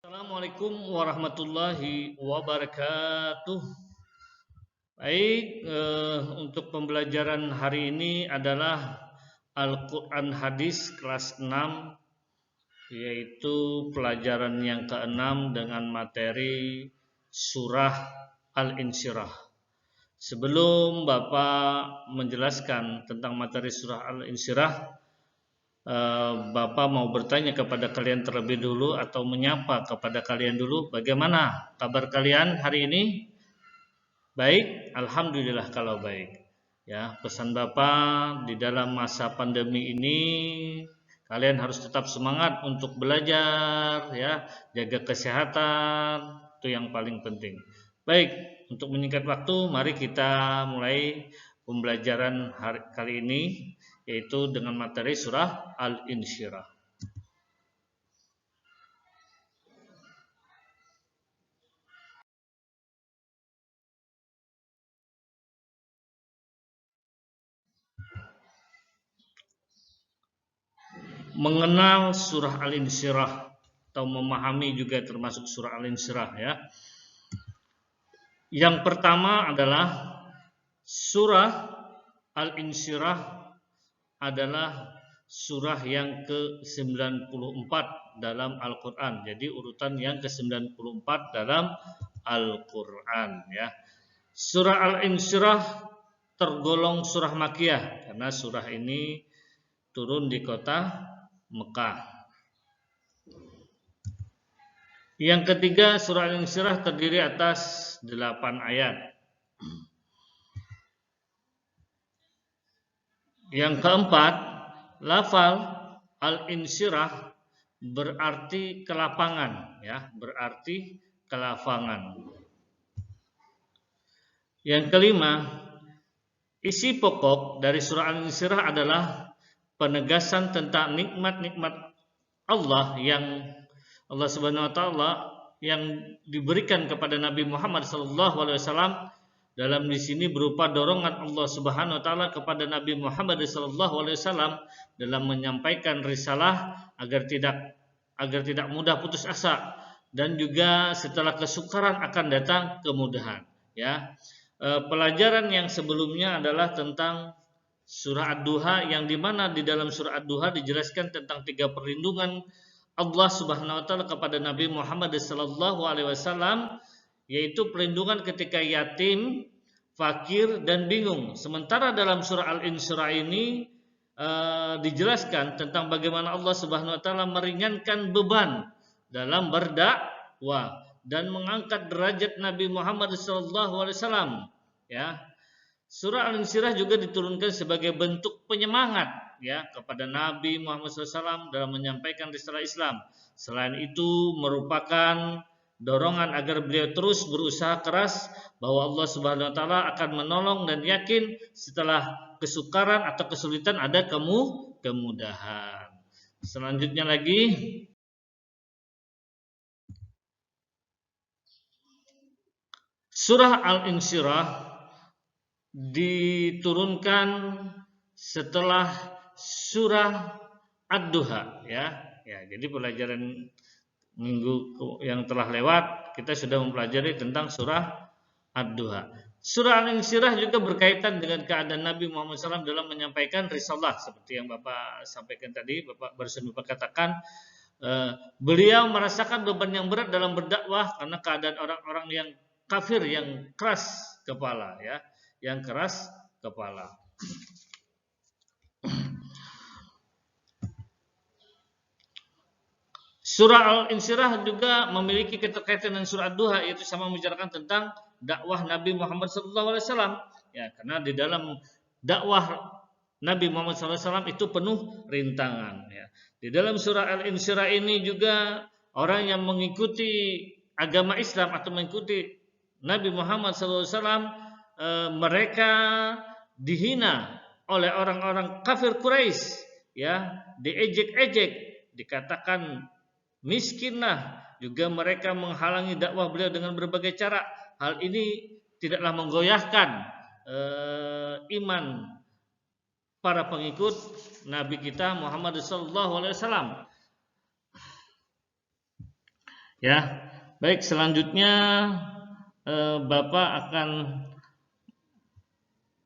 Assalamualaikum warahmatullahi wabarakatuh. Baik, untuk pembelajaran hari ini adalah Al-Quran Hadis kelas 6, yaitu pelajaran yang ke-6 dengan materi surah Al-Insyirah. Sebelum Bapak menjelaskan tentang materi surah Al-Insyirah, Bapak mau bertanya kepada kalian terlebih dulu atau menyapa kepada kalian dulu. Bagaimana kabar kalian hari ini? Baik, alhamdulillah kalau baik. Ya, pesan Bapak di dalam masa pandemi ini kalian harus tetap semangat untuk belajar, ya, jaga kesehatan, itu yang paling penting. Baik, untuk menyingkat waktu, mari kita mulai pembelajaran kali ini, yaitu dengan materi surah Al-Insyirah. Mengenal surah Al-Insyirah atau memahami juga termasuk surah Al-Insyirah, ya. Yang pertama adalah surah Al-Insyirah adalah surah yang ke-94 dalam Al-Quran. Jadi urutan yang ke-94 dalam Al-Quran, ya. Surah Al-Insyirah tergolong surah Makkiyah karena surah ini turun di kota Mekah. Yang ketiga, surah Al-Insyirah terdiri atas 8 ayat. Yang keempat, lafal Al-Insyirah berarti kelapangan, ya, berarti kelapangan. Yang kelima, isi pokok dari surah Al-Insyirah adalah penegasan tentang nikmat-nikmat Allah yang Allah Subhanahu wa taala yang diberikan kepada Nabi Muhammad SAW. Dalam di sini berupa dorongan Allah Subhanahu wa taala kepada Nabi Muhammad SAW dalam menyampaikan risalah agar tidak mudah putus asa, dan juga setelah kesukaran akan datang kemudahan, ya. Pelajaran yang sebelumnya adalah tentang surah Ad-Duha, yang dimana di dalam surah Ad-Duha dijelaskan tentang 3 perlindungan Allah Subhanahu wa taala kepada Nabi Muhammad SAW, yaitu perlindungan ketika yatim, fakir, dan bingung. Sementara dalam surah Al-Insyirah ini dijelaskan tentang bagaimana Allah Subhanahu wa taala meringankan beban dalam berdakwah dan mengangkat derajat Nabi Muhammad SAW, ya. Surah Al-Insyirah juga diturunkan sebagai bentuk penyemangat, ya, kepada Nabi Muhammad SAW dalam menyampaikan risalah Islam. Selain itu merupakan dorongan agar beliau terus berusaha keras bahwa Allah Subhanahu wa taala akan menolong, dan yakin setelah kesukaran atau kesulitan ada kemudahan. Selanjutnya lagi, surah Al-Insyirah diturunkan setelah surah Ad-Duha, ya. Jadi pelajaran minggu yang telah lewat kita sudah mempelajari tentang surah Ad-Duha. Surah Al-Insyirah juga berkaitan dengan keadaan Nabi Muhammad SAW dalam menyampaikan risalah, seperti yang Bapak sampaikan tadi. Barusan Bapak katakan beliau merasakan beban yang berat dalam berdakwah karena keadaan orang-orang yang kafir yang keras kepala, ya, yang keras kepala. Surah Al-Insyirah juga memiliki keterkaitan dengan surah Ad-Duha, yaitu sama membicarakan tentang dakwah Nabi Muhammad SAW. Ya, karena di dalam dakwah Nabi Muhammad SAW itu penuh rintangan, ya. Di dalam surah Al-Insyirah ini juga orang yang mengikuti agama Islam atau mengikuti Nabi Muhammad SAW, mereka dihina oleh orang-orang kafir Quraisy, ya, diejek-ejek, dikatakan miskinlah, juga mereka menghalangi dakwah beliau dengan berbagai cara. Hal ini tidaklah menggoyahkan iman para pengikut Nabi kita Muhammad SAW. Ya, baik, selanjutnya Bapak akan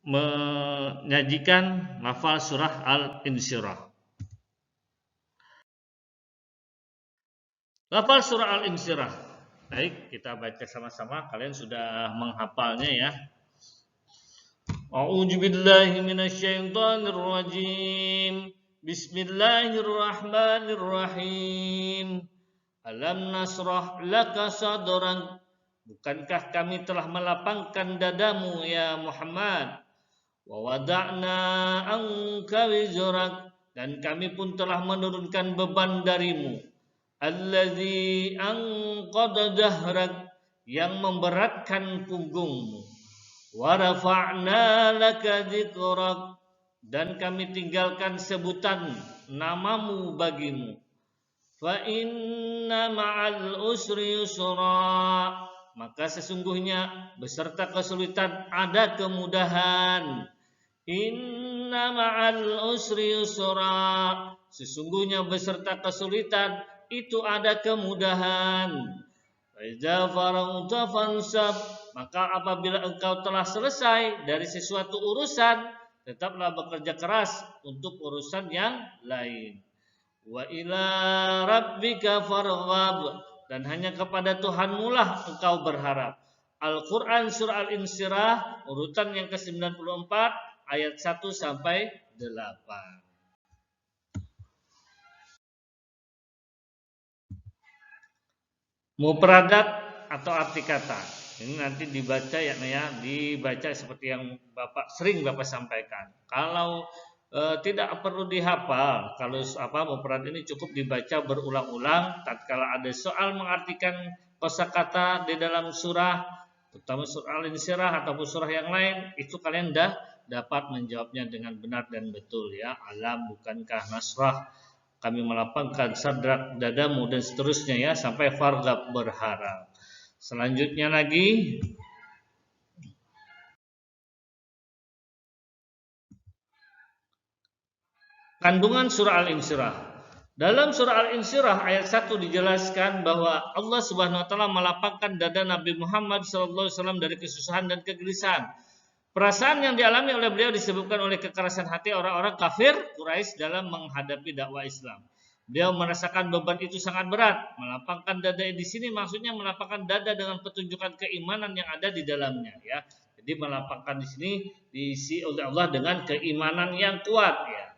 menyajikan lafal surah Al-Insyirah. Lafal surah Al-Insyirah. Baik, kita baca sama-sama. Kalian sudah menghafalnya ya. A'udzu billahi minasyaitonir rajim. Bismillahirrahmanirrahim. Alam nasrah laka sadrak. Bukankah kami telah melapangkan dadamu ya Muhammad? Wa wada'na anka wizrak, dan kami pun telah menurunkan beban darimu. Allazi anqadha dhahrak, yang memberatkan punggungmu. Wa rafa'na laka dzikrak, dan kami tinggalkan sebutan namamu bagimu. Fa inna ma'al usri yusra, maka sesungguhnya beserta kesulitan ada kemudahan. Inna ma'al usri yusra, sesungguhnya beserta kesulitan itu ada kemudahan. Fa idza faragta fansab, maka apabila engkau telah selesai dari sesuatu urusan, tetaplah bekerja keras untuk urusan yang lain. Wa ila rabbika farghab, dan hanya kepada Tuhanmu lah engkau berharap. Al-Quran surah Al-Insyirah urutan yang ke-94 ayat 1 sampai 8. Mufradat atau arti kata. Ini nanti dibaca ya, dibaca seperti yang sering Bapak sampaikan. Kalau tidak perlu dihafal. Kalau mufrad ini cukup dibaca berulang-ulang tatkala ada soal mengartikan kosakata di dalam surah, terutama surah Al-Insyirah ataupun surah yang lain, itu kalian dapat menjawabnya dengan benar dan betul ya. Alam bukankah nasrah kami melapangkan sadrak dadamu, dan seterusnya ya, sampai farghab berharap. Selanjutnya lagi, kandungan surah Al-Insyirah. Dalam surah Al-Insyirah ayat 1 dijelaskan bahwa Allah Subhanahu wa taala melapangkan dada Nabi Muhammad SAW dari kesusahan dan kegelisahan. Perasaan yang dialami oleh beliau disebabkan oleh kekerasan hati orang-orang kafir Quraisy dalam menghadapi dakwah Islam. Beliau merasakan beban itu sangat berat. Melapangkan dada di sini maksudnya melapangkan dada dengan petunjukan keimanan yang ada di dalamnya ya. Jadi melapangkan di sini diisi oleh Allah dengan keimanan yang kuat ya.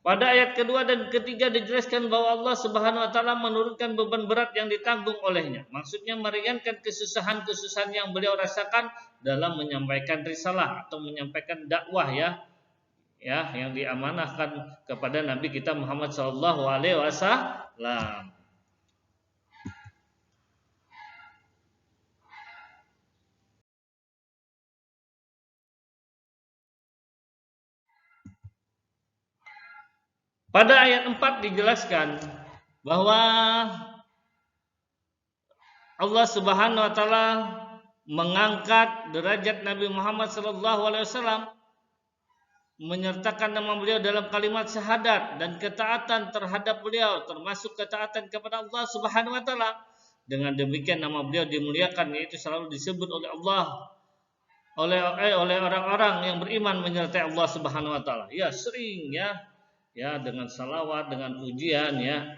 Pada ayat kedua dan ketiga dijelaskan bahwa Allah Subhanahu wa taala menurunkan beban berat yang ditanggung olehnya. Maksudnya meringankan kesusahan-kesusahan yang beliau rasakan dalam menyampaikan risalah atau menyampaikan dakwah ya, yang diamanahkan kepada Nabi kita Muhammad sallallahu alaihi wasallam. Pada ayat 4 dijelaskan bahwa Allah Subhanahu wa taala mengangkat derajat Nabi Muhammad sallallahu alaihi wasallam, menyertakan nama beliau dalam kalimat syahadat dan ketaatan terhadap beliau, termasuk ketaatan kepada Allah Subhanahu wa taala. Dengan demikian nama beliau dimuliakan, yaitu selalu disebut oleh Allah oleh orang-orang yang beriman menyertai Allah Subhanahu wa taala. Ya, sering ya dengan salawat, dengan pujian ya.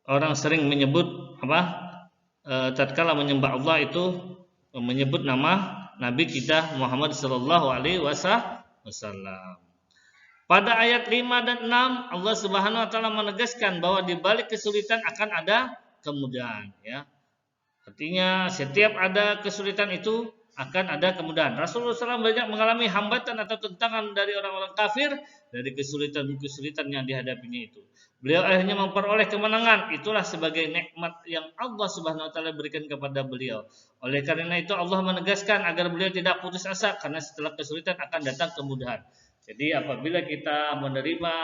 Orang sering menyebut tatkala menyembah Allah itu menyebut nama Nabi kita Muhammad sallallahu alaihi wasallam. Pada ayat 5 dan 6 Allah Subhanahu wa taala menegaskan bahwa di balik kesulitan akan ada kemudahan ya. Artinya setiap ada kesulitan itu akan ada kemudahan. Rasulullah SAW banyak mengalami hambatan atau tentangan dari orang-orang kafir dari kesulitan-kesulitan yang dihadapinya itu. Beliau akhirnya memperoleh kemenangan. Itulah sebagai nikmat yang Allah Subhanahu wa taala berikan kepada beliau. Oleh karena itu Allah menegaskan agar beliau tidak putus asa, karena setelah kesulitan akan datang kemudahan. Jadi apabila kita menerima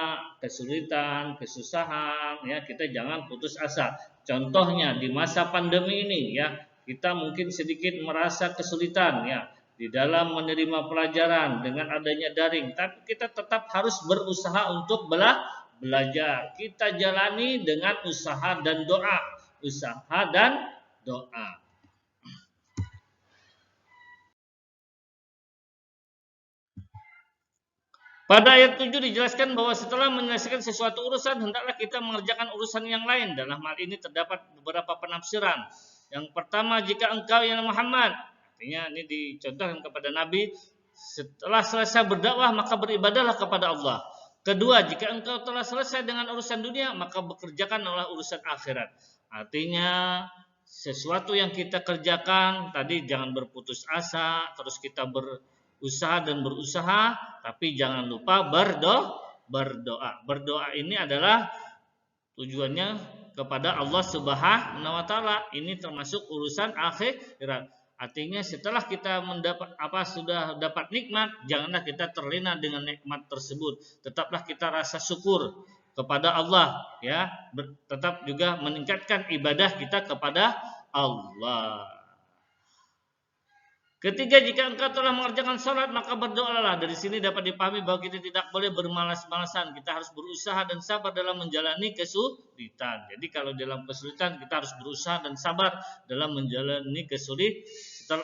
kesulitan, kesusahan ya, kita jangan putus asa. Contohnya di masa pandemi ini ya, kita mungkin sedikit merasa kesulitan ya di dalam menerima pelajaran dengan adanya daring, tapi kita tetap harus berusaha untuk belajar. Kita jalani dengan usaha dan doa. usaha dan doa. Pada ayat 7 dijelaskan bahwa setelah menyelesaikan sesuatu urusan, hendaklah kita mengerjakan urusan yang lain. Dalam hal ini terdapat beberapa penafsiran. Yang pertama, jika engkau ya Muhammad, artinya ini dicontohkan kepada Nabi, setelah selesai berdakwah maka beribadahlah kepada Allah. Kedua, jika engkau telah selesai dengan urusan dunia, maka bekerjakanlah urusan akhirat. Artinya sesuatu yang kita kerjakan tadi jangan berputus asa, terus kita berusaha dan berusaha, tapi jangan lupa berdoa. Berdoa ini adalah tujuannya kepada Allah Subhanahu wa taala. Ini termasuk urusan akhirat. Artinya setelah kita sudah dapat nikmat, janganlah kita terlena dengan nikmat tersebut. Tetaplah kita rasa syukur kepada Allah, ya. Tetap juga meningkatkan ibadah kita kepada Allah. Ketiga, jika engkau telah mengerjakan salat maka berdoalah. Dari sini dapat dipahami bahwa kita tidak boleh bermalas-malasan. Kita harus berusaha dan sabar dalam menjalani kesulitan. Jadi kalau dalam kesulitan kita harus berusaha dan sabar dalam menjalani kesulitan.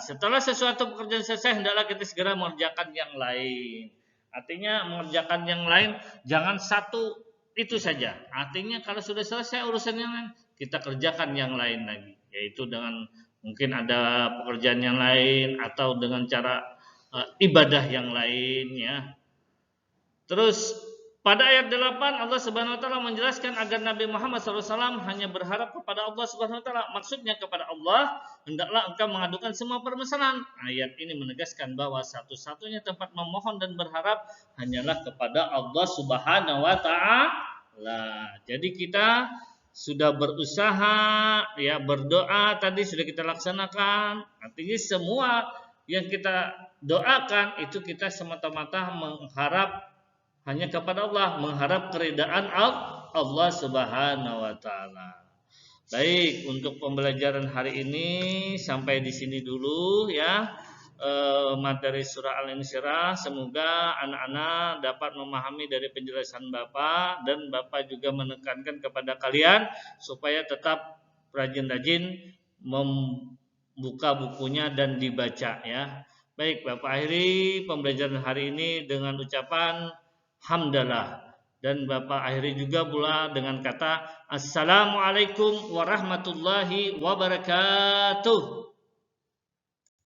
Setelah sesuatu pekerjaan selesai, hendaklah kita segera mengerjakan yang lain. Artinya mengerjakan yang lain jangan satu itu saja. Artinya kalau sudah selesai urusan yang lain, kita kerjakan yang lain lagi, yaitu dengan mungkin ada pekerjaan yang lain atau dengan cara ibadah yang lain, ya. Terus pada ayat 8 Allah Subhanahu wa taala menjelaskan agar Nabi Muhammad SAW hanya berharap kepada Allah Subhanahu wa taala. Maksudnya kepada Allah hendaklah engkau mengadukan semua permasalahan. Ayat ini menegaskan bahwa satu-satunya tempat memohon dan berharap hanyalah kepada Allah Subhanahu wa taala. Jadi kita sudah berusaha, ya, berdoa tadi sudah kita laksanakan. Artinya semua yang kita doakan itu kita semata-mata mengharap hanya kepada Allah, mengharap keridaan Allah Subhanahu wa taala. Baik, untuk pembelajaran hari ini sampai di sini dulu, ya. Materi surah Al-Insyirah, semoga anak-anak dapat memahami dari penjelasan Bapak, dan Bapak juga menekankan kepada kalian supaya tetap rajin-rajin membuka bukunya dan dibaca, ya. Baik, Bapak akhiri pembelajaran hari ini dengan ucapan hamdalah, dan Bapak akhiri juga pula dengan kata Assalamualaikum warahmatullahi wabarakatuh.